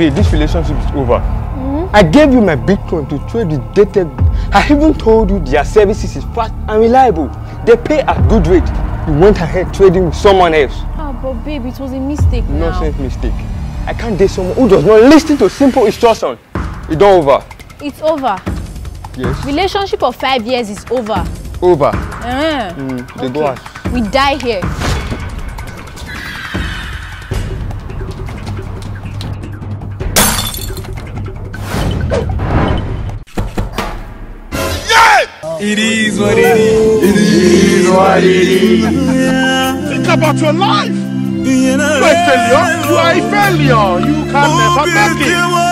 Babe, this relationship is over. I gave you my Bitcoin to trade with dated. I even told you their services is fast and reliable. They pay at good rate. You went ahead trading with someone else. Ah, but babe, it was a mistake now. Nonsense mistake. I can't date someone who does not listen to simple instructions. It's all over. It's over. Yes. Relationship of 5 years is over. Over. They Okay. go out. We die here. It is what it is. It is what it is. Think about your life. You are a failure. You are a failure. You can never make it.